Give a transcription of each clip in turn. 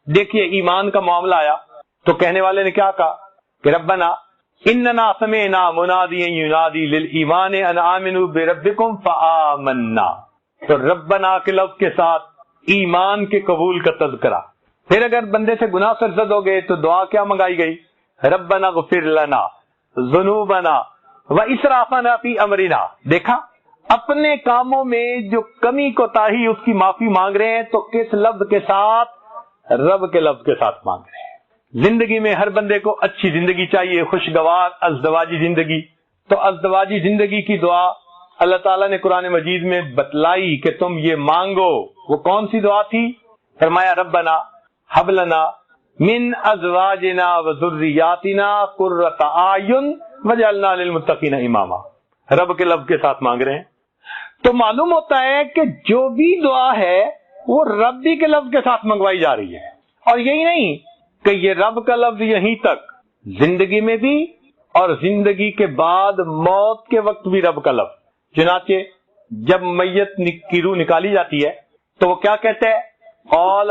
دیکھیے ایمان کا معاملہ آیا تو کہنے والے نے کیا کہا کہ ربنا اننا سمعنا منادیا ینادی للایمان ان آمنوا بربکم فآمنا. تو ربنا کے لفظ کے ساتھ ایمان کے قبول کا تذکرہ. پھر اگر بندے سے گناہ سرزد ہو گئے تو دعا کیا منگائی گئی؟ ربنا اغفر لنا ذنوبنا واسرافنا فی امرنا. دیکھا اپنے کاموں میں جو کمی کوتاہی اس کی معافی مانگ رہے ہیں تو کس لفظ کے ساتھ؟ رب کے لفظ کے ساتھ مانگ رہے ہیں. زندگی میں ہر بندے کو اچھی زندگی چاہیے، خوشگوار ازدواجی زندگی. تو ازدواجی زندگی کی دعا اللہ تعالیٰ نے قرآن مجید میں بتلائی کہ تم یہ مانگو. وہ کون سی دعا تھی؟ فرمایا ربنا ہب لنا من ازواجنا وذریاتنا قرۃ اعین وجعلنا للمتقین اماما. رب کے لفظ کے ساتھ مانگ رہے ہیں. تو معلوم ہوتا ہے کہ جو بھی دعا ہے وہ ربی کے لفظ کے ساتھ منگوائی جا رہی ہے. اور یہی نہیں کہ یہ رب کا لفظ یہیں تک، زندگی میں بھی اور زندگی کے بعد موت کے وقت بھی رب کا لفظ. چنانچہ جب میت کی روح نکالی جاتی ہے تو وہ کیا کہتے ہیں؟ قال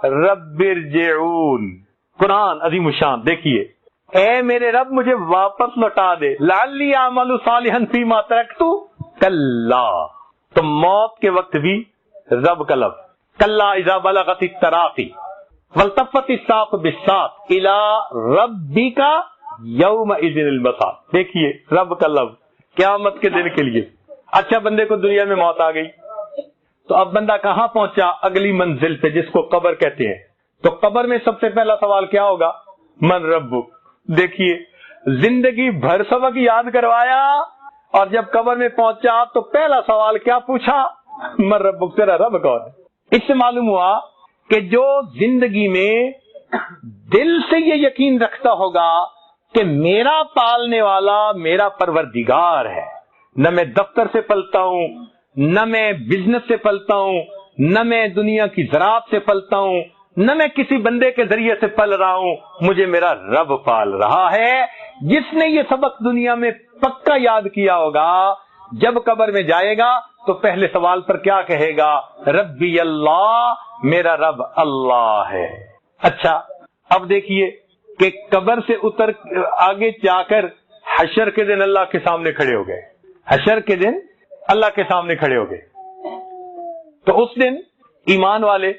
رب ارجعون. قرآن عظیم الشان. دیکھیے اے میرے رب مجھے واپس لوٹا دے. لعلی اعمل صالحا فیما ترکت کلا. تو موت کے وقت بھی رب کا لفظ. کلا اذا بلغت التراقی والتفت الساق بالساق الى ربک یومئذ المساق. دیکھیے رب کا لفظ قیامت کے دن کے لیے. اچھا بندے کو دنیا میں موت آ گئی تو اب بندہ کہاں پہنچا؟ اگلی منزل پہ جس کو قبر کہتے ہیں. تو قبر میں سب سے پہلا سوال کیا ہوگا؟ من ربک. دیکھیے زندگی بھر سبق یاد کروایا اور جب قبر میں پہنچا تو پہلا سوال کیا پوچھا؟ من ربک، تیرا رب کون ہے؟ اس سے معلوم ہوا کہ جو زندگی میں دل سے یہ یقین رکھتا ہوگا کہ میرا پالنے والا میرا پروردگار ہے، نہ میں دفتر سے پلتا ہوں، نہ میں بزنس سے پلتا ہوں، نہ میں دنیا کی زراعت سے پلتا ہوں، نہ میں کسی بندے کے ذریعے سے پل رہا ہوں، مجھے میرا رب پال رہا ہے. جس نے یہ سبق دنیا میں پکا یاد کیا ہوگا جب قبر میں جائے گا تو پہلے سوال پر کیا کہے گا؟ ربی اللہ، میرا رب اللہ ہے. اچھا اب دیکھیے کہ قبر سے اتر آگے جا کر حشر کے دن اللہ کے سامنے کھڑے ہو گئے. حشر کے دن اللہ کے سامنے کھڑے ہو گئے تو اس دن ایمان والے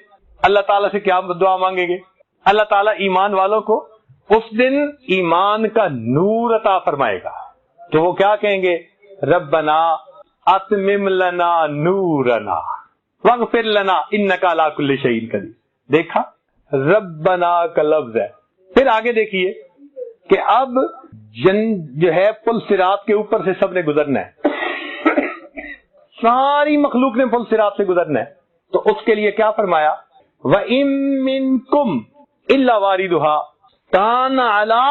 اللہ تعالیٰ سے کیا دعا مانگیں گے؟ اللہ تعالیٰ ایمان والوں کو اس دن ایمان کا نور عطا فرمائے گا. تو وہ کیا کہیں گے؟ ربنا اتمم لنا نورنا واغفر لنا انک علی کل شیء قدیر. دیکھا ربنا کا لفظ ہے. پھر آگے دیکھیے کہ اب جو ہے پل صراط کے اوپر سے سب نے گزرنا ہے، ساری مخلوق نے پل صراط سے گزرنا ہے. تو اس کے لیے کیا فرمایا؟ وَإِن مِّنكُمْ إِلَّا وَارِدُهَا كَانَ عَلَىٰ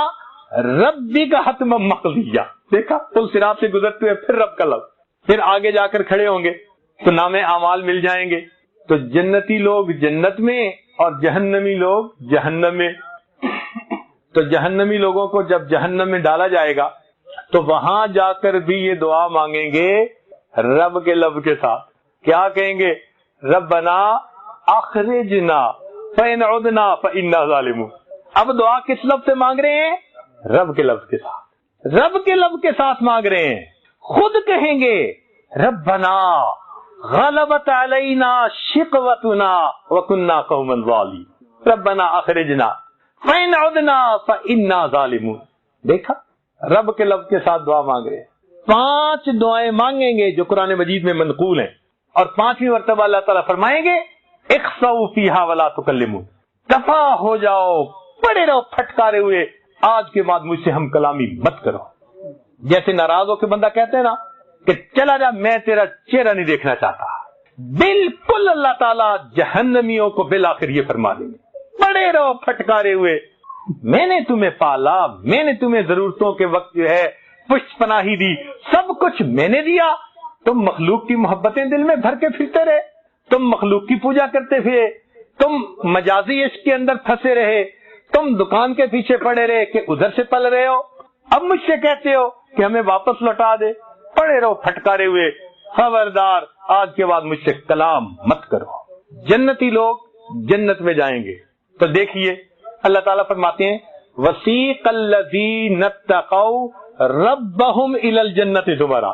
رَبِّكَ حَتْمًا مَّقْضِيًّا. دیکھا پل صراط سے گزرتے ہوئے پھر رب کا لفظ. پھر آگے جا کر کھڑے ہوں گے تو نام اعمال مل جائیں گے. تو جنتی لوگ جنت میں اور جہنمی لوگ جہنم میں. تو جہنمی لوگوں کو جب جہنم میں ڈالا جائے گا تو وہاں جا کر بھی یہ دعا مانگیں گے رب کے لفظ کے ساتھ. کیا کہیں گے؟ ربنا اخرجنا فإن عدنا فإنا ظالمون. اب دعا کس لفظ سے مانگ رہے ہیں؟ رب کے لفظ کے ساتھ. رب کے لفظ کے ساتھ مانگ رہے ہیں. خود کہیں گے ربنا غلبت علینا شقوتنا وکنا قوما ظالمین ربنا اخرجنا فإن عدنا فإنا ظالمون. دیکھا رب کے لفظ کے ساتھ دعا مانگ رہے ہیں. 5 دعائیں مانگیں گے جو قرآن مجید میں منقول ہیں اور 5ویں مرتبہ اللہ تعالیٰ فرمائیں گے اخسؤوا فیہا ولا تکلمون. دفع ہو جاؤ، پڑے رہو پھٹکارے ہوئے، آج کے بعد مجھ سے ہم کلامی مت کرو. جیسے ناراض ہو کے بندہ کہتے ہیں نا کہ چلا جا، میں تیرا چہرہ نہیں دیکھنا چاہتا. بالکل اللہ تعالیٰ جہنمیوں کو بالآخر یہ فرما دیں گے پڑے رہو پھٹکارے ہوئے، میں نے تمہیں پالا، میں نے تمہیں ضرورتوں کے وقت جو ہے پشت پناہی دی، سب کچھ میں نے دیا. تم مخلوق کی محبتیں دل میں بھر کے پھرتے رہے، تم مخلوق کی پوجا کرتے پھرے، تم مجازی عشق کے اندر پھنسے رہے، تم دکان کے پیچھے پڑے رہے کہ ادھر سے پل رہے ہو. اب مجھ سے کہتے ہو کہ ہمیں واپس لوٹا دے. پڑے رہو پھٹکارے ہوئے، خبردار آج کے بعد مجھ سے کلام مت کرو. جنتی لوگ جنت میں جائیں گے، تو دیکھیے اللہ تعالیٰ فرماتے ہیں وسیق الذین اتقوا ربہم الی الجنۃ زمرا،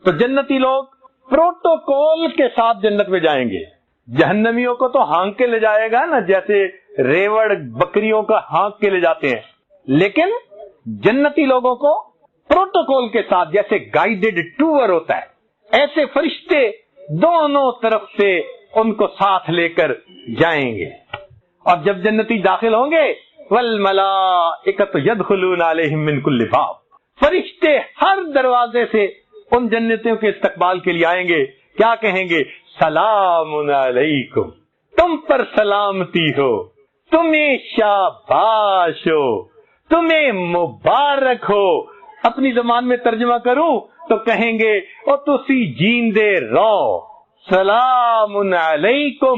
تو جنتی لوگ پروٹوکول کے ساتھ جنت میں جائیں گے. جہنمیوں کو تو ہانک کے لے جائے گا نا، جیسے ریوڑ بکریوں کا ہانک کے لے جاتے ہیں، لیکن جنتی لوگوں کو پروٹوکول کے ساتھ جیسے گائیڈڈ ٹور ہوتا ہے، ایسے فرشتے دونوں طرف سے ان کو ساتھ لے کر جائیں گے. اور جب جنتی داخل ہوں گے والملائکۃ یدخلون علیہم من کل باب، فرشتے ہر دروازے سے ان جنتیوں کے استقبال کے لیے آئیں گے. کیا کہیں گے؟ سلام علیکم، تم پر سلامتی ہو، تمہیں شاباش ہو، تمہیں مبارک ہو. اپنی زبان میں ترجمہ کروں تو کہیں گے او تسی جیندے رہو، سلام علیکم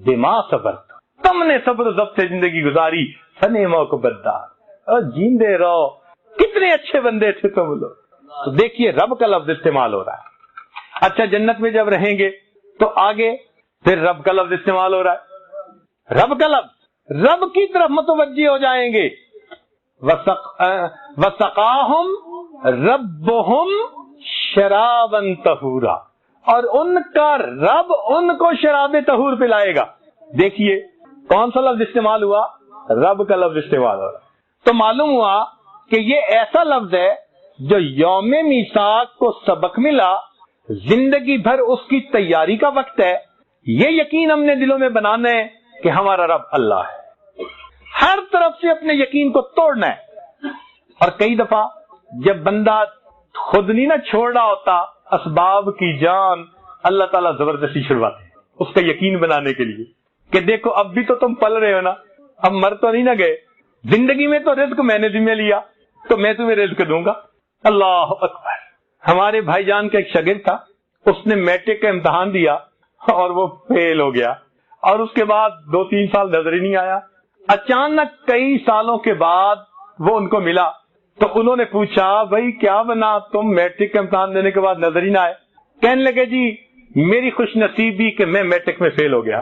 بما صبرتم، تم نے صبر و ضبط سے زندگی گزاری، فنعم عقبیدار، اور جیندے رہو، کتنے اچھے بندے تھے تم لوگ. تو دیکھیے رب کا لفظ استعمال ہو رہا ہے. اچھا جنت میں جب رہیں گے تو آگے پھر رب کا لفظ استعمال ہو رہا ہے. رب کا لفظ، رب کی طرف متوجہ ہو جائیں گے. وسقاہم ربہم شرابا طہورا، اور ان کا رب ان کو شراب طہور پلائے گا. دیکھیے کون سا لفظ استعمال ہوا؟ رب کا لفظ استعمال ہو رہا. تو معلوم ہوا کہ یہ ایسا لفظ ہے جو یوم میثاق کو سبق ملا، زندگی بھر اس کی تیاری کا وقت ہے. یہ یقین ہم نے دلوں میں بنانا ہے کہ ہمارا رب اللہ ہے. ہر طرف سے اپنے یقین کو توڑنا ہے. اور کئی دفعہ جب بندہ خود نہیں نہ چھوڑ رہا ہوتا، اسباب کی جان اللہ تعالیٰ زبردستی چھڑواتے ہیں اس کا یقین بنانے کے لیے کہ دیکھو اب بھی تو تم پل رہے ہو نا، اب مر تو نہیں نہ گئے، زندگی میں تو رزق میں نے ذمہ لیا تو میں تمہیں رزق دوں گا. اللہ اکبر. ہمارے بھائی جان کا ایک شاگرد تھا، اس نے میٹرک کا امتحان دیا اور وہ فیل ہو گیا، اور اس کے بعد 2-3 سال نظر ہی نہیں آیا. اچانک کئی سالوں کے بعد وہ ان کو ملا تو انہوں نے پوچھا بھائی کیا بنا تم میٹرک کا امتحان دینے کے بعد نظر ہی نہ آئے؟ کہنے لگے جی میری خوش نصیبی کہ میں میٹرک میں فیل ہو گیا.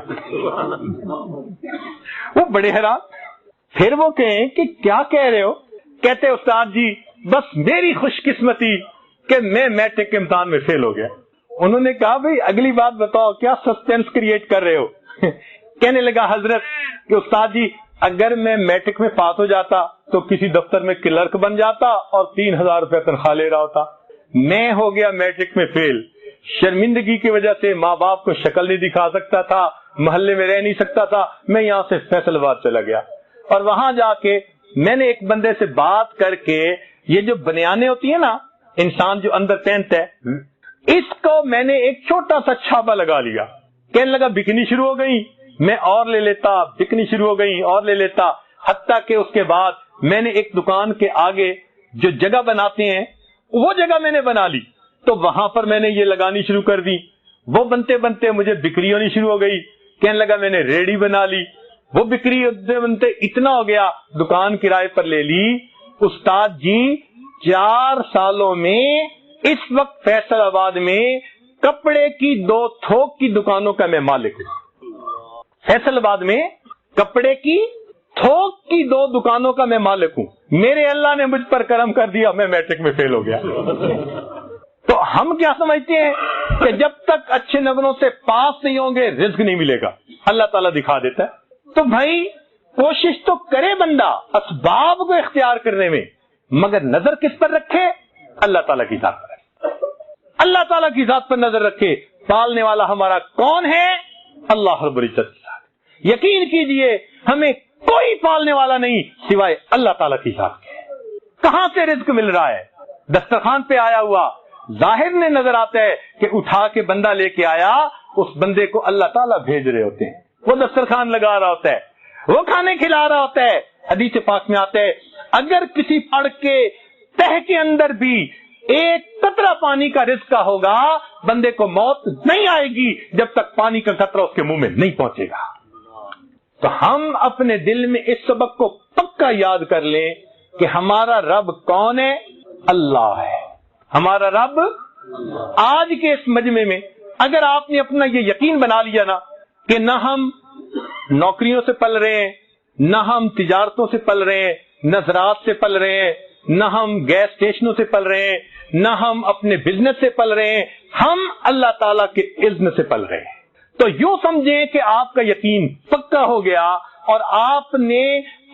وہ بڑے حیران. پھر وہ کہیں کہ کیا کہہ رہے ہو؟ کہتے استاد جی بس میری خوش قسمتی کہ میں میٹرک کے امتحان میں فیل ہو گیا. انہوں نے کہا بھئی اگلی بات بتاؤ، کیا سسپینس کریٹ کر رہے ہو؟ کہنے لگا حضرت کہ استاد جی اگر میں میٹرک میں پاس ہو جاتا تو کسی دفتر میں کلرک بن جاتا اور 3000 روپے تنخواہ لے رہا ہوتا. میں ہو گیا میٹرک میں فیل، شرمندگی کی وجہ سے ماں باپ کو شکل نہیں دکھا سکتا تھا، محلے میں رہ نہیں سکتا تھا. میں یہاں سے فیصل آباد چلا گیا اور وہاں جا کے میں نے ایک بندے سے بات کر کے یہ جو بنیانے ہوتی ہیں نا انسان جو اندر پہنتا ہے، اس کو میں نے ایک چھوٹا سا چھاپا لگا لیا. کہنے لگا بکنی شروع ہو گئی، میں اور لے لیتا، بکنی شروع ہو گئی اور لے لیتا، حتیٰ کہ اس کے بعد میں نے ایک دکان کے آگے جو جگہ بناتے ہیں وہ جگہ میں نے بنا لی، تو وہاں پر میں نے یہ لگانی شروع کر دی. وہ بنتے بنتے مجھے بکری ہونی شروع ہو گئی. کہنے لگا میں نے ریڑھی بنا لی. وہ بکری بنتے اتنا ہو گیا دکان کرائے پر لے لی. استاد جی 4 سالوں میں اس وقت فیصل آباد میں کپڑے کی 2 تھوک کی دکانوں کا میں مالک ہوں. فیصل آباد میں کپڑے کی تھوک کی 2 دکانوں کا میں مالک ہوں. میرے اللہ نے مجھ پر کرم کر دیا، میں میٹرک میں فیل ہو گیا. تو ہم کیا سمجھتے ہیں کہ جب تک اچھے نمبروں سے پاس نہیں ہوں گے رزق نہیں ملے گا. اللہ تعالیٰ دکھا دیتا ہے. تو بھائی کوشش تو کرے بندہ اسباب کو اختیار کرنے میں، مگر نظر کس پر رکھے؟ اللہ تعالیٰ کی ذات پر. اللہ تعالیٰ کی ذات پر نظر رکھے. پالنے والا ہمارا کون ہے؟ اللہ رب العزت. یقین کیجئے ہمیں کوئی پالنے والا نہیں سوائے اللہ تعالیٰ کی ذات کے. کہاں سے رزق مل رہا ہے؟ دسترخوان پہ آیا ہوا ظاہر میں نظر آتا ہے کہ اٹھا کے بندہ لے کے آیا، اس بندے کو اللہ تعالیٰ بھیج رہے ہوتے ہیں. وہ دسترخوان لگا رہا ہوتا ہے، وہ کھانے کھلا رہا ہوتا ہے. حدیث پاک میں آتا ہے اگر کسی پڑ کے تہ کے اندر بھی ایک قطرہ پانی کا رزق کا ہوگا، بندے کو موت نہیں آئے گی جب تک پانی کا قطرہ اس کے منہ میں نہیں پہنچے گا. تو ہم اپنے دل میں اس سبق کو پکا یاد کر لیں کہ ہمارا رب کون ہے؟ اللہ ہے. ہمارا رب آج کے اس مجمع میں اگر آپ نے اپنا یہ یقین بنا لیا نا کہ نہ ہم نوکریوں سے پل رہے ہیں، نہ ہم تجارتوں سے پل رہے ہیں، نہ زراعت سے پل رہے ہیں، نہ ہم گیس اسٹیشنوں سے پل رہے ہیں، نہ ہم اپنے بزنس سے پل رہے ہیں، ہم اللہ تعالیٰ کے اذن سے پل رہے ہیں۔ تو یوں سمجھیں کہ آپ کا یقین پکا ہو گیا اور آپ نے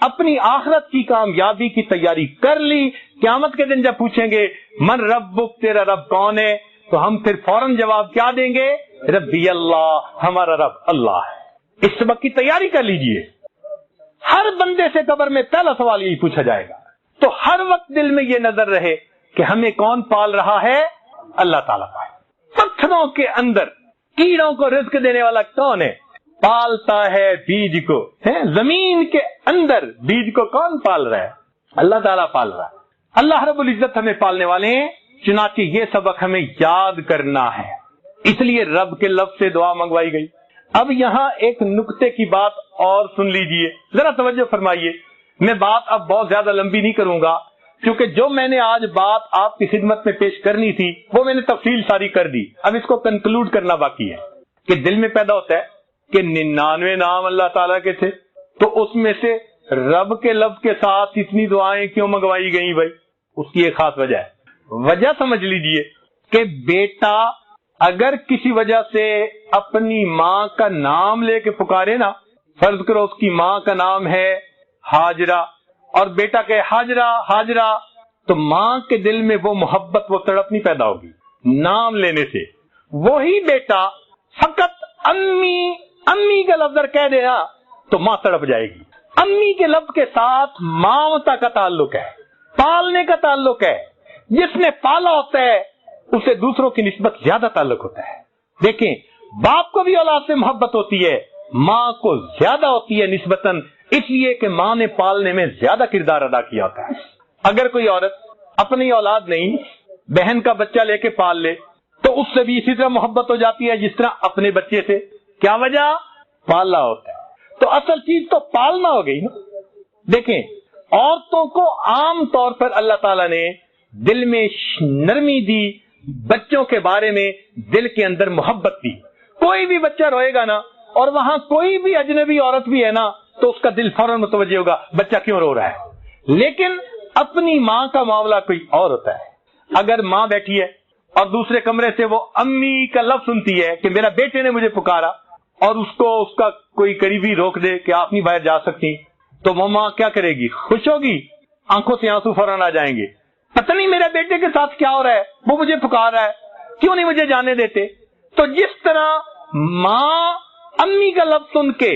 اپنی آخرت کی کامیابی کی تیاری کر لی۔ قیامت کے دن جب پوچھیں گے من ربک، تیرا رب کون ہے، تو ہم پھر فوراً جواب کیا دیں گے؟ ربی اللہ، ہمارا رب اللہ ہے۔ اس سبق کی تیاری کر لیجئے۔ ہر بندے سے قبر میں پہلا سوال یہی پوچھا جائے گا، تو ہر وقت دل میں یہ نظر رہے کہ ہمیں کون پال رہا ہے؟ اللہ تعالیٰ پال۔ پتھروں کے اندر کیڑوں کو رزق دینے والا کون ہے؟ پالتا ہے بیج کو۔ زمین کے اندر بیج کو کون پال رہا ہے؟ اللہ تعالیٰ پال رہا ہے۔ اللہ رب العزت ہمیں پالنے والے ہیں، چنانچہ یہ سبق ہمیں یاد کرنا ہے، اس لیے رب کے لفظ سے دعا منگوائی گئی۔ اب یہاں ایک نکتے کی بات اور سن لیجئے، ذرا توجہ فرمائیے۔ میں بات اب بہت زیادہ لمبی نہیں کروں گا، کیونکہ جو میں نے آج بات آپ کی خدمت میں پیش کرنی تھی وہ میں نے تفصیل ساری کر دی۔ اب اس کو کنکلوڈ کرنا باقی ہے کہ دل میں پیدا ہوتا ہے کہ 99 نام اللہ تعالیٰ کے تھے، تو اس میں سے رب کے لفظ کے ساتھ اتنی دعائیں کیوں منگوائی گئیں بھائی؟ اس کی ایک خاص وجہ ہے۔ وجہ سمجھ لیجئے کہ بیٹا اگر کسی وجہ سے اپنی ماں کا نام لے کے پکارے نا، فرض کرو اس کی ماں کا نام ہے ہاجرہ اور بیٹا کہے ہاجرہ ہاجرہ، تو ماں کے دل میں وہ محبت، وہ تڑپ نہیں پیدا ہوگی نام لینے سے۔ وہی بیٹا فقط امی امی کا لفظ کہہ دے نا تو ماں تڑپ جائے گی۔ امی کے لفظ کے ساتھ مامتا کا تعلق ہے، پالنے کا تعلق ہے۔ جس نے پالا ہوتا ہے اسے دوسروں کی نسبت زیادہ تعلق ہوتا ہے۔ دیکھیں، باپ کو بھی اولاد سے محبت ہوتی ہے، ماں کو زیادہ ہوتی ہے نسبتاً، اس لیے کہ ماں نے پالنے میں زیادہ کردار ادا کیا ہوتا ہے۔ اگر کوئی عورت اپنی اولاد نہیں، بہن کا بچہ لے کے پال لے تو اس سے بھی اسی طرح محبت ہو جاتی ہے جس طرح اپنے بچے سے۔ کیا وجہ؟ پالا ہوتا ہے۔ تو اصل چیز تو پالنا ہو گئی نا۔ دیکھیں، عورتوں کو عام طور پر اللہ تعالیٰ نے دل میں نرمی دی، بچوں کے بارے میں دل کے اندر محبت دی۔ کوئی بھی بچہ روئے گا نا اور وہاں کوئی بھی اجنبی عورت بھی ہے نا تو اس کا دل فوراً متوجہ ہوگا بچہ کیوں رو رہا ہے۔ لیکن اپنی ماں کا معاملہ کوئی اور ہوتا ہے۔ اگر ماں بیٹھی ہے اور دوسرے کمرے سے وہ امی کا لفظ سنتی ہے کہ میرا بیٹے نے مجھے پکارا، اور اس کا کوئی قریبی روک دے کہ آپ نہیں باہر جا سکتی، تو وہ ماں کیا کرے گی؟ خوش ہوگی، آنکھوں سے آنسو فوراً آ جائیں گے۔ پتہ نہیں میرے بیٹے کے ساتھ کیا ہو رہا ہے، وہ مجھے پکار رہا ہے، کیوں نہیں مجھے جانے دیتے؟ تو جس طرح ماں امی کا لفظ سن کے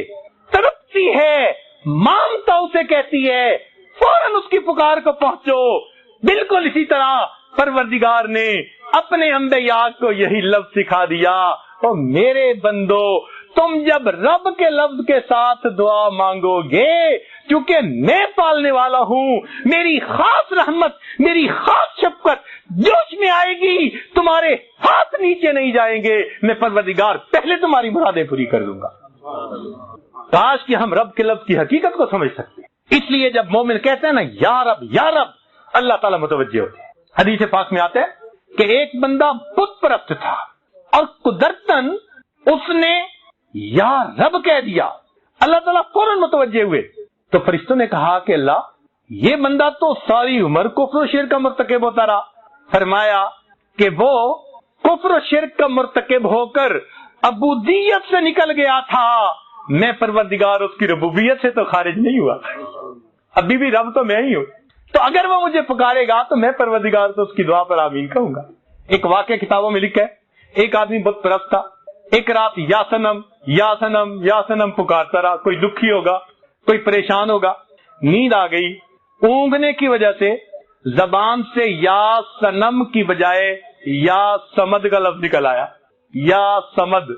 تڑپتی ہے، مامتا اسے کہتی ہے، فوراً اس کی پکار کو پہنچو، بالکل اسی طرح پروردگار نے اپنے انبیاء کو یہی لفظ سکھا دیا، او میرے بندو، تم جب رب کے لفظ کے ساتھ دعا مانگو گے، کیونکہ میں پالنے والا ہوں، میری خاص رحمت، میری خاص شفقت جوش میں آئے گی، تمہارے ہاتھ نیچے نہیں جائیں گے، میں پروردگار پہلے تمہاری مرادیں پوری کر دوں گا۔ کاش کہ ہم رب کے لفظ کی حقیقت کو سمجھ سکتے ہیں۔ اس لیے جب مومن کہتے ہیں نا یا رب، اللہ تعالیٰ متوجہ ہوتے ہیں۔ حدیث پاک میں آتا ہے کہ ایک بندہ بت پرست تھا اور قدرتاً اس نے یا رب کہہ دیا، اللہ تعالیٰ فوراً متوجہ ہوئے۔ تو فرشتوں نے کہا کہ اللہ، یہ بندہ تو ساری عمر کفر و شرک کا مرتکب ہوتا رہا۔ فرمایا کہ وہ کفر و شرک کا مرتکب ہو کر عبودیت سے نکل گیا تھا، میں پروردگار اس کی ربوبیت سے تو خارج نہیں ہوا، ابھی بھی رب تو میں ہی ہوں، تو اگر وہ مجھے پکارے گا تو میں پروردگار تو اس کی دعا پر آمین کہوں گا۔ ایک واقعہ کتابوں میں لکھا ہے، ایک آدمی بت پرست تھا، ایک رات یا سنم یا سنم یا سنم پکارتا رہا، کوئی دکھی ہوگا، کوئی پریشان ہوگا، نیند آ گئی، اونگنے کی وجہ سے زبان سے یا سنم کی بجائے یا سمد کا لفظ نکل آیا، یا سمد۔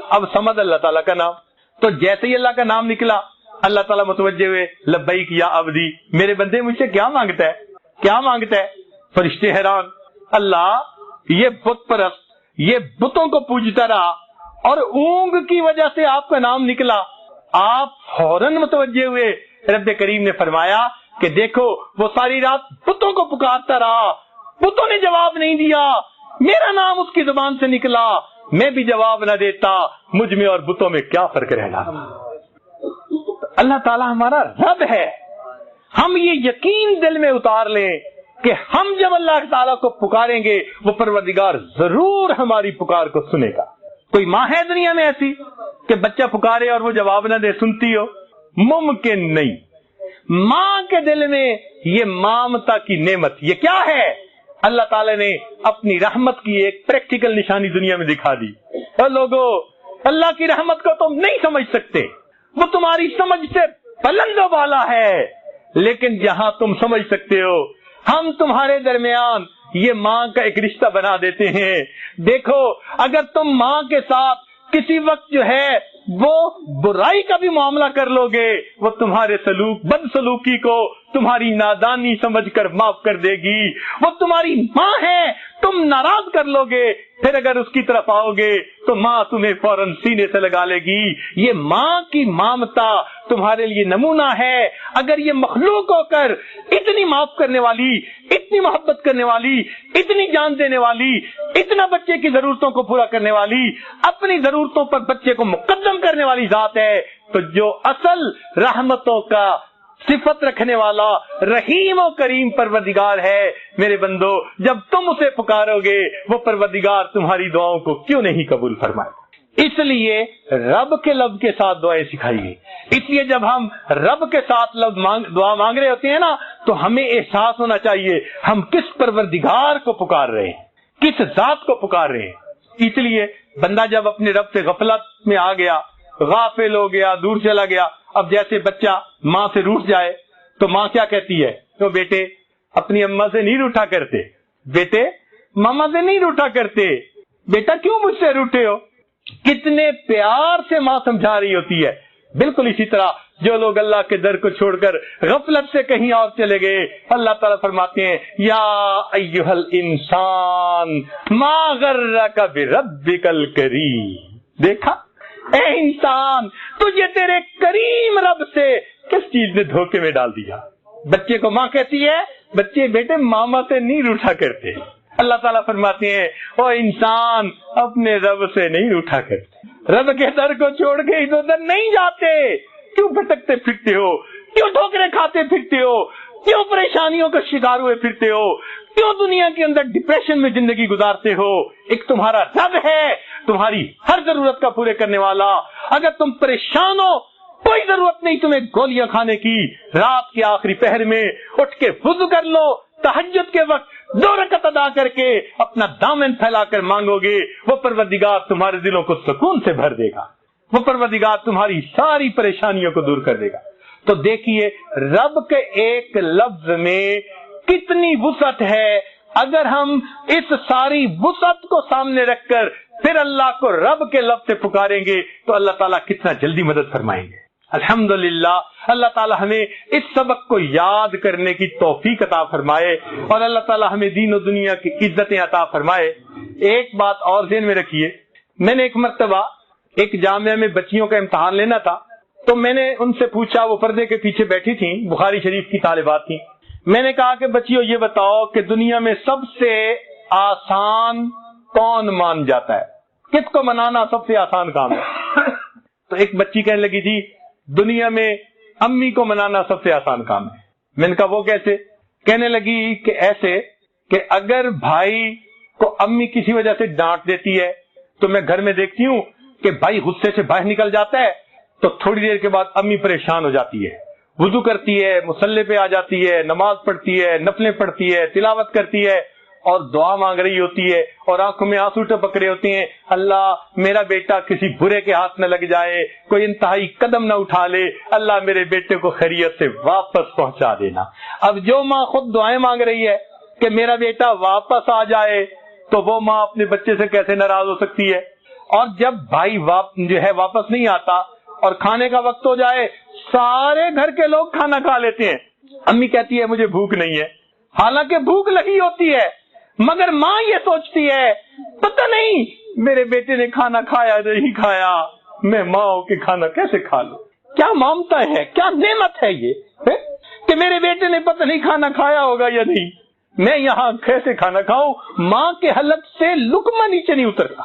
اب سمد اللہ تعالیٰ کا نام، تو جیسے ہی اللہ کا نام نکلا اللہ تعالیٰ متوجہ ہوئے، لبیک یا عبدی، میرے بندے مجھ سے کیا مانگتا ہے، کیا مانگتا ہے؟ فرشتے حیران، اللہ یہ بت پرست یہ بتوں کو پوجتا رہا اور اونگ کی وجہ سے آپ کا نام نکلا، آپ فوراً متوجہ ہوئے۔ رب کریم نے فرمایا کہ دیکھو وہ ساری رات بتوں کو پکارتا رہا، بتوں نے جواب نہیں دیا، میرا نام اس کی زبان سے نکلا، میں بھی جواب نہ دیتا، مجھ میں اور بتوں میں کیا فرق رہنا۔ اللہ تعالیٰ ہمارا رب ہے. ہم یہ یقین دل میں اتار لیں کہ ہم جب اللہ تعالیٰ کو پکاریں گے وہ پروردگار ضرور ہماری پکار کو سنے گا. کوئی ماں ہے دنیا میں ایسی کہ بچہ پکارے اور وہ جواب نہ دے, سنتی ہو؟ ممکن نہیں. ماں کے دل میں یہ مامتا کی نعمت, یہ کیا ہے؟ اللہ تعالیٰ نے اپنی رحمت کی ایک پریکٹیکل نشانی دنیا میں دکھا دی. اور لوگوں, اللہ کی رحمت کو تم نہیں سمجھ سکتے, وہ تمہاری سمجھ سے بلند و بالا ہے. لیکن جہاں تم سمجھ سکتے ہو, ہم تمہارے درمیان یہ ماں کا ایک رشتہ بنا دیتے ہیں. دیکھو, اگر تم ماں کے ساتھ کسی وقت جو ہے وہ برائی کا بھی معاملہ کر لو گے, وہ تمہارے بد سلوکی کو تمہاری نادانی سمجھ کر معاف کر دے گی. وہ تمہاری ماں ہے, تم ناراض کر لو گے, پھر اگر اس کی طرف آؤ گے تو ماں تمہیں فوراً سینے سے لگا لے گی. یہ ماں کی مامتا تمہارے لیے نمونہ ہے. اگر یہ مخلوق ہو کر اتنی معاف کرنے والی, اتنی محبت کرنے والی, اتنی جان دینے والی, اتنا بچے کی ضرورتوں کو پورا کرنے والی, اپنی ضرورتوں پر بچے کو مقدم کرنے والی ذات ہے, تو جو اصل رحمتوں کا صفت رکھنے والا رحیم و کریم پروردگار ہے, میرے بندو, جب تم اسے پکارو گے وہ پروردگار تمہاری دعاؤں کو کیوں نہیں قبول فرمائے. اس لیے رب کے لفظ کے ساتھ دعائیں سکھائی گئی. اس لیے جب ہم رب کے ساتھ دعا مانگ رہے ہوتے ہیں نا, تو ہمیں احساس ہونا چاہیے ہم کس پروردگار کو پکار رہے ہیں, کس ذات کو پکار رہے ہیں. اس لیے بندہ جب اپنے رب سے غفلت میں آ گیا, غافل ہو گیا, دور چلا گیا. اب جیسے بچہ ماں سے روٹھ جائے تو ماں کیا کہتی ہے, تو بیٹے اپنی اماں سے نہیں روٹھا کرتے, بیٹے ماما سے نہیں روٹھا کرتے, بیٹا کیوں مجھ سے روٹھے ہو. کتنے پیار سے ماں سمجھا رہی ہوتی ہے. بالکل اسی طرح جو لوگ اللہ کے در کو چھوڑ کر غفلت سے کہیں اور چلے گئے, اللہ تعالیٰ فرماتے ہیں یا ایھا الانسان ما غرک بربک الکریم. دیکھا اے انسان, تجھے تیرے کریم رب سے کس چیز نے دھوکے میں ڈال دیا. بچے کو ماں کہتی ہے, بچے بیٹے ماما سے نہیں روٹھا کرتے. اللہ تعالیٰ فرماتے ہیں او انسان اپنے رب سے نہیں روٹھا کرتے, رب کے در کو چھوڑ کے ادھر ادھر نہیں جاتے. کیوں بھٹکتے پھرتے ہو, کیوں ٹھوکریں کھاتے پھرتے ہو, کیوں پریشانیوں کا شکار ہوئے پھرتے ہو, کیوں دنیا کے اندر ڈپریشن میں زندگی گزارتے ہو. ایک تمہارا رب ہے, تمہاری ہر ضرورت کا پورے کرنے والا. اگر تم پریشان ہو, کوئی ضرورت نہیں تمہیں گولیاں کھانے کی. رات کے آخری پہر میں اٹھ کے وضو کر لو, تہجد کے وقت 2 رکعت ادا کر کے اپنا دامن پھیلا کر مانگو گے, وہ پروردگار تمہارے دلوں کو سکون سے بھر دے گا, وہ پروردگار تمہاری ساری پریشانیوں کو دور کر دے گا. تو دیکھیے رب کے ایک لفظ میں کتنی وسعت ہے. اگر ہم اس ساری وسعت کو سامنے رکھ کر پھر اللہ کو رب کے لفظ سے پکاریں گے تو اللہ تعالیٰ کتنا جلدی مدد فرمائیں گے. الحمدللہ اللہ تعالیٰ ہمیں اس سبق کو یاد کرنے کی توفیق عطا فرمائے اور اللہ تعالیٰ ہمیں دین و دنیا کی عزتیں عطا فرمائے. ایک بات اور ذہن میں رکھیے, میں نے ایک مرتبہ ایک جامعہ میں بچیوں کا امتحان لینا تھا, تو میں نے ان سے پوچھا, وہ پردے کے پیچھے بیٹھی تھیں, بخاری شریف کی طالبات تھیں. میں نے کہا کہ بچیوں یہ بتاؤ کہ دنیا میں سب سے آسان کون مان جاتا ہے, کس کو منانا سب سے آسان کام ہے. تو ایک بچی کہنے لگی تھی دنیا میں امی کو منانا سب سے آسان کام ہے. میں نے کہا وہ کیسے؟ کہنے لگی کہ ایسے کہ اگر بھائی کو امی کسی وجہ سے ڈانٹ دیتی ہے تو میں گھر میں دیکھتی ہوں کہ بھائی غصے سے باہر نکل جاتا ہے, تو تھوڑی دیر کے بعد امی پریشان ہو جاتی ہے, وضو کرتی ہے, مصلی پہ آ جاتی ہے, نماز پڑھتی ہے, نفلیں پڑھتی ہے, تلاوت کرتی ہے اور دعا مانگ رہی ہوتی ہے اور آنکھوں میں آنسو ٹپک رہے ہوتے ہیں, اللہ میرا بیٹا کسی برے کے ہاتھ نہ لگ جائے, کوئی انتہائی قدم نہ اٹھا لے, اللہ میرے بیٹے کو خیریت سے واپس پہنچا دینا. اب جو ماں خود دعائیں مانگ رہی ہے کہ میرا بیٹا واپس آ جائے, تو وہ ماں اپنے بچے سے کیسے ناراض ہو سکتی ہے؟ اور جب بھائی جو ہے واپس نہیں آتا اور کھانے کا وقت ہو جائے, سارے گھر کے لوگ کھانا کھا لیتے ہیں, امی کہتی ہے مجھے بھوک نہیں ہے, حالانکہ بھوک لگی ہوتی ہے, مگر ماں یہ سوچتی ہے پتہ نہیں میرے بیٹے نے کھانا کھایا نہیں کھایا, میں ماں ہو کے کھانا کیسے کھا لوں. کیا مامتا ہے, کیا نعمت ہے یہ کہ میرے بیٹے نے پتہ نہیں کھانا کھایا ہوگا یا نہیں, میں یہاں کیسے کھانا کھاؤں. ماں کے حلق سے لقمہ نیچے نہیں اترتا.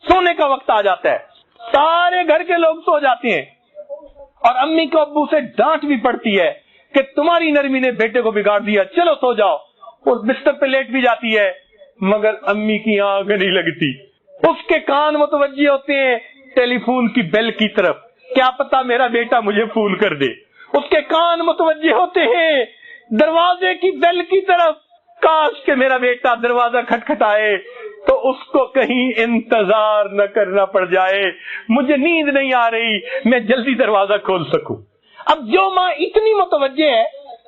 سونے کا وقت آ جاتا ہے, سارے گھر کے لوگ سو جاتے ہیں, اور امی کو ابو سے ڈانٹ بھی پڑتی ہے کہ تمہاری نرمی نے بیٹے کو بگاڑ دیا، چلو سو جاؤ، وہ بستر پہ لیٹ بھی جاتی ہے، مگر امی کی آنکھ نہیں لگتی، اس کے کان متوجہ ہوتے ہیں ٹیلی فون کی بیل کی طرف، کیا پتا میرا بیٹا مجھے فون کر دے، اس کے کان متوجہ ہوتے ہیں دروازے کی بیل کی طرف، کاش کہ میرا بیٹا دروازہ کھٹکھٹائے تو اس کو کہیں انتظار نہ کرنا پڑ جائے، مجھے نیند نہیں آ رہی، میں جلدی دروازہ کھول سکوں۔ اب جو ماں اتنی متوجہ ہے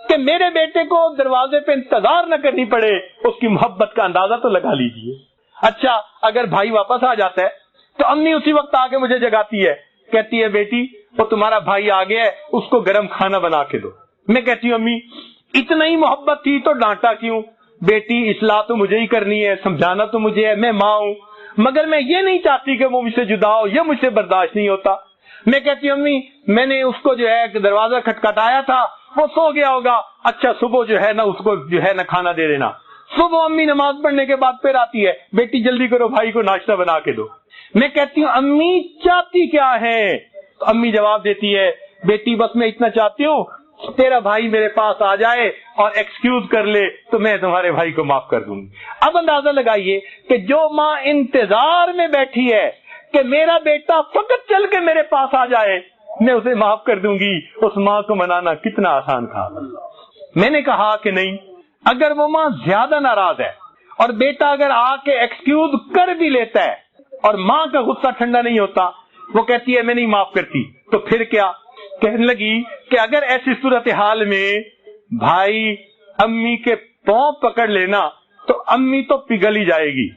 کہ میرے بیٹے کو دروازے پہ انتظار نہ کرنی پڑے، اس کی محبت کا اندازہ تو لگا لیجئے۔ اچھا اگر بھائی واپس آ جاتا ہے تو امی اسی وقت آ کے مجھے جگاتی ہے، کہتی ہے بیٹی وہ تمہارا بھائی آ گیا ہے، اس کو گرم کھانا بنا کے دو۔ میں کہتی ہوں امی اتنا ہی محبت تھی تو ڈانٹا کیوں؟ بیٹی اصلاح تو مجھے ہی کرنی ہے، سمجھانا تو مجھے ہے، میں ماں ہوں، مگر میں یہ نہیں چاہتی کہ وہ مجھ سے جدا ہو، یہ مجھ سے برداشت نہیں ہوتا۔ میں کہتی ہوں امی میں نے اس کو جو ہے دروازہ کھٹکھٹایا تھا، وہ سو گیا ہوگا، اچھا صبح جو ہے نا اس کو جو ہے نا کھانا دے دینا۔ صبح امی نماز پڑھنے کے بعد پھر آتی ہے، بیٹی جلدی کرو بھائی کو ناشتہ بنا کے دو۔ میں کہتی ہوں امی چاہتی کیا ہے؟ تو امی جواب دیتی ہے بیٹی بس میں اتنا چاہتی ہوں تیرا بھائی میرے پاس آ جائے اور ایکسکیوز کر لے تو میں تمہارے بھائی کو معاف کر دوں گی۔ اب اندازہ لگائیے کہ جو ماں انتظار میں بیٹھی ہے کہ میرا بیٹا فقط چل کے میرے پاس آ جائے میں اسے معاف کر دوں گی، اس ماں کو منانا کتنا آسان تھا۔ میں نے کہا کہ نہیں، اگر وہ ماں زیادہ ناراض ہے اور بیٹا اگر آ کے ایکسکیوز کر بھی لیتا ہے اور ماں کا غصہ ٹھنڈا نہیں ہوتا، وہ کہتی ہے میں نہیں معاف کرتی، تو پھر کیا؟ کہنے لگی کہ اگر ایسی صورتحال میں بھائی امی کے پاؤں پکڑ لینا تو امی تو پگھل ہی جائے گی،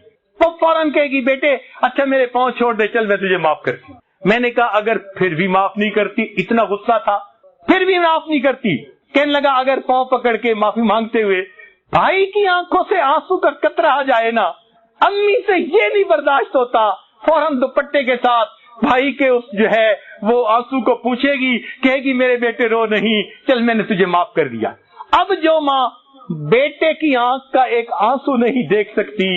وہ فوراً کہے گی بیٹے اچھا میرے پاؤں چھوڑ دے، چل میں تجھے معاف کرتی۔ میں نے کہا اگر پھر بھی معاف نہیں کرتی، اتنا غصہ تھا پھر بھی معاف نہیں کرتی، کہنے لگا اگر پاؤں پکڑ کے معافی مانگتے ہوئے بھائی کی آنکھوں سے آنسو کا قطرہ آ جائے نا، امی سے یہ نہیں برداشت ہوتا، فوراً دوپٹے کے ساتھ بھائی کے اس جو ہے وہ آنسو کو پوچھے گی، کہے گی میرے بیٹے رو نہیں، چل میں نے تجھے معاف کر دیا۔ اب جو ماں بیٹے کی آنکھ کا ایک آنسو نہیں دیکھ سکتی،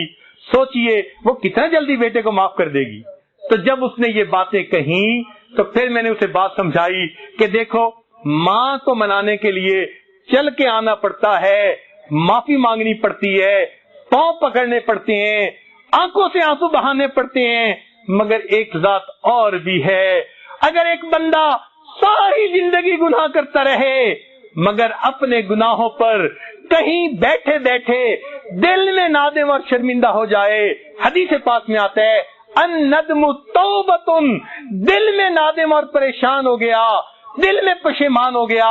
سوچئے وہ کتنا جلدی بیٹے کو معاف کر دے گی۔ تو جب اس نے یہ باتیں کہیں تو پھر میں نے اسے بات سمجھائی کہ دیکھو ماں کو منانے کے لیے چل کے آنا پڑتا ہے، معافی مانگنی پڑتی ہے، پاؤں پکڑنے پڑتے ہیں، آنکھوں سے آنسو بہانے پڑتے ہیں، مگر ایک ذات اور بھی ہے، اگر ایک بندہ ساری زندگی گناہ کرتا رہے مگر اپنے گناہوں پر کہیں بیٹھے بیٹھے دل میں نادم اور شرمندہ ہو جائے، حدیث پاک میں آتا ہے الندم توبۃ، دل میں نادم اور پریشان ہو گیا، دل میں پشیمان ہو گیا،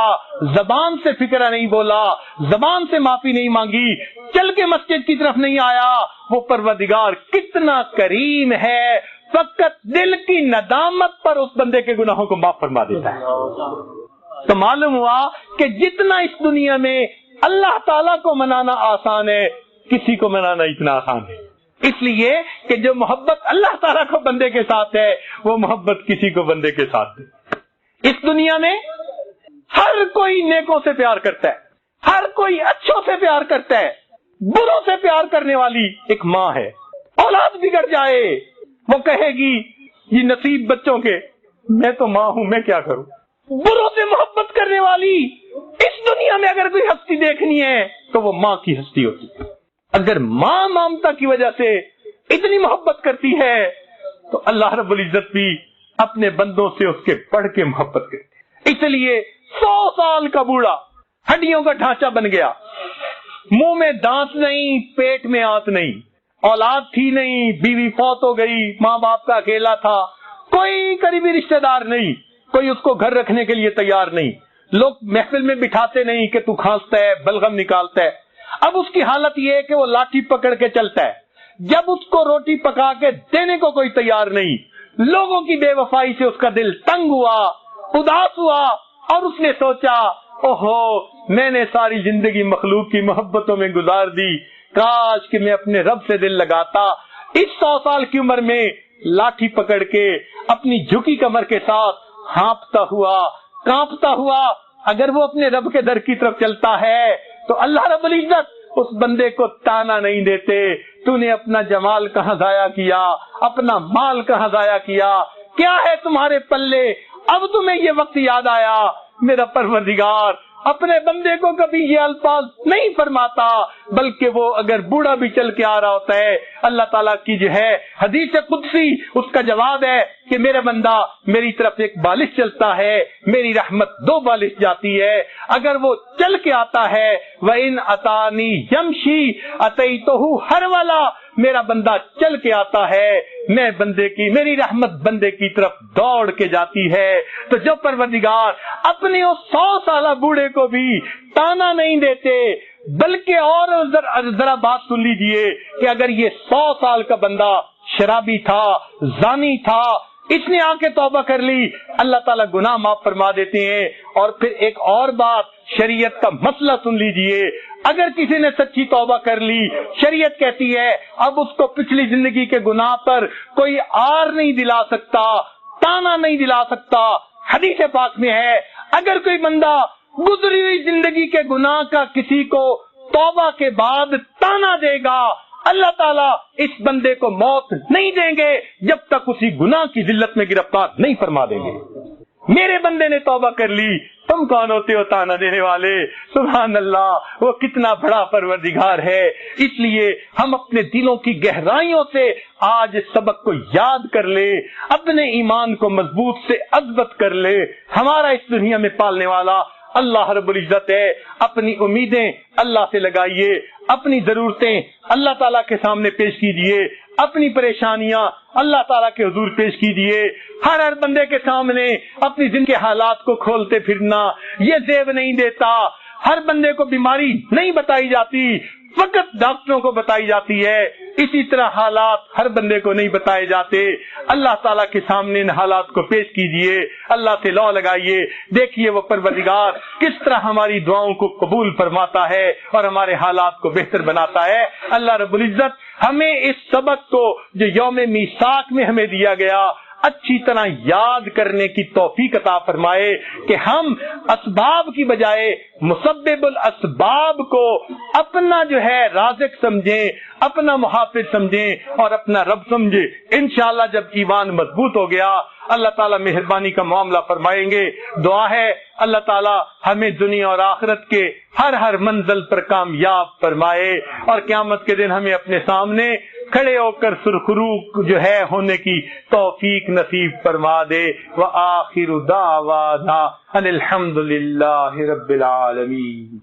زبان سے فکرہ نہیں بولا، زبان سے معافی نہیں مانگی، چل کے مسجد کی طرف نہیں آیا، وہ پروردگار کتنا کریم ہے، فقط دل کی ندامت پر اس بندے کے گناہوں کو معاف فرما دیتا ہے۔ تو معلوم ہوا کہ جتنا اس دنیا میں اللہ تعالیٰ کو منانا آسان ہے، کسی کو منانا اتنا آسان ہے، اس لیے کہ جو محبت اللہ تعالیٰ کو بندے کے ساتھ ہے وہ محبت کسی کو بندے کے ساتھ ہے۔ اس دنیا میں ہر کوئی نیکوں سے پیار کرتا ہے، ہر کوئی اچھوں سے پیار کرتا ہے، بروں سے پیار کرنے والی ایک ماں ہے۔ اولاد بگڑ جائے وہ کہے گی یہ نصیب بچوں کے، میں تو ماں ہوں میں کیا کروں۔ بروں سے محبت کرنے والی اس دنیا میں اگر کوئی ہستی دیکھنی ہے تو وہ ماں کی ہستی ہوتی ہے۔ اگر ماں ممتا کی وجہ سے اتنی محبت کرتی ہے تو اللہ رب العزت بھی اپنے بندوں سے اس کے بڑھ کے محبت کرتے۔ اس لیے 100 سال کا بوڑھا ہڈیوں کا ڈھانچہ بن گیا، منہ میں دانت نہیں، پیٹ میں آنت نہیں، اولاد تھی نہیں، بیوی فوت ہو گئی، ماں باپ کا اکیلا تھا، کوئی قریبی رشتہ دار نہیں، کوئی اس کو گھر رکھنے کے لیے تیار نہیں، لوگ محفل میں بٹھاتے نہیں کہ تو کھانستا ہے، بلغم نکالتا ہے۔ اب اس کی حالت یہ ہے کہ وہ لاٹھی پکڑ کے چلتا ہے، جب اس کو روٹی پکا کے دینے کو کوئی تیار نہیں، لوگوں کی بے وفائی سے اس کا دل تنگ ہوا، اداس ہوا، اور اس نے سوچا اوہو میں نے ساری زندگی مخلوق کی محبتوں میں گزار دی، کاش کہ میں اپنے رب سے دل لگاتا۔ اس 100 سال کی عمر میں لاٹھی پکڑ کے اپنی جھکی کمر کے ساتھ ہانپتا ہوا، کانپتا ہوا اگر وہ اپنے رب کے در کی طرف چلتا ہے تو اللہ رب العزت اس بندے کو تانا نہیں دیتے تو نے اپنا جمال کہاں ضائع کیا، اپنا مال کہاں ضائع کیا، کیا ہے تمہارے پلے، اب تمہیں یہ وقت یاد آیا. میرا پروردگار اپنے بندے کو کبھی یہ الفاظ نہیں فرماتا، بلکہ وہ اگر بوڑھا بھی چل کے آ رہا ہوتا ہے، اللہ تعالیٰ کی جو ہے حدیث قدسی اس کا جواب ہے کہ میرا بندہ میری طرف ایک بالش چلتا ہے، میری رحمت 2 بالش جاتی ہے. اگر وہ چل کے آتا ہے وَإِنْ أَتَانِي يَمْشِي أَتَيْتُهُ هَرْوَلًا، میرا بندہ چل کے آتا ہے، میں بندے کی، میری رحمت بندے کی طرف دوڑ کے جاتی ہے. تو جو پروردگار اپنے اس 100 سالہ بوڑھے کو بھی تانا نہیں دیتے، بلکہ اور ذرا بات سن لیجئے کہ اگر یہ 100 سال کا بندہ شرابی تھا، زانی تھا، اس نے آ کے توبہ کر لی، اللہ تعالیٰ گناہ معاف فرما دیتے ہیں. اور پھر ایک اور بات، شریعت کا مسئلہ سن لیجئے. اگر کسی نے سچی توبہ کر لی، شریعت کہتی ہے اب اس کو پچھلی زندگی کے گناہ پر کوئی آر نہیں دلا سکتا، تانا نہیں دلا سکتا. حدیث پاک میں ہے اگر کوئی بندہ گزری ہوئی زندگی کے گناہ کا کسی کو توبہ کے بعد تانا دے گا، اللہ تعالیٰ اس بندے کو موت نہیں دیں گے جب تک اسی گناہ کی ذلت میں گرفتار نہیں فرما دیں گے. میرے بندے نے توبہ کر لی، تم کون ہوتے ہو تانا دینے والے؟ سبحان اللہ، وہ کتنا بڑا پروردگار ہے. اس لیے ہم اپنے دلوں کی گہرائیوں سے آج سبق کو یاد کر لے، اپنے ایمان کو مضبوط سے اثبت کر لے. ہمارا اس دنیا میں پالنے والا اللہ رب العزت ہے. اپنی امیدیں اللہ سے لگائیے، اپنی ضرورتیں اللہ تعالیٰ کے سامنے پیش کیجئے، اپنی پریشانیاں اللہ تعالیٰ کے حضور پیش کیجئے. ہر بندے کے سامنے اپنی زندگی کے حالات کو کھولتے پھرنا یہ زیب نہیں دیتا. ہر بندے کو بیماری نہیں بتائی جاتی، فقط ڈاکٹروں کو بتائی جاتی ہے. اسی طرح حالات ہر بندے کو نہیں بتائے جاتے. اللہ تعالیٰ کے سامنے ان حالات کو پیش کیجئے، اللہ سے لو لگائیے. دیکھیے وہ پروردگار کس طرح ہماری دعاؤں کو قبول فرماتا ہے اور ہمارے حالات کو بہتر بناتا ہے. اللہ رب العزت ہمیں اس سبق کو جو یوم میثاق میں ہمیں دیا گیا اچھی طرح یاد کرنے کی توفیق عطا فرمائے کہ ہم اسباب کی بجائے مسبب الاسباب کو اپنا جو ہے رازق سمجھیں، اپنا محافظ سمجھیں اور اپنا رب سمجھیں. انشاءاللہ جب ایمان مضبوط ہو گیا اللہ تعالیٰ مہربانی کا معاملہ فرمائیں گے. دعا ہے اللہ تعالیٰ ہمیں دنیا اور آخرت کے ہر منزل پر کامیاب فرمائے اور قیامت کے دن ہمیں اپنے سامنے کھڑے ہو کر سرخرو جو ہے ہونے کی توفیق نصیب فرما دے. وآخر دعوانا ان الحمد للہ رب العالمین.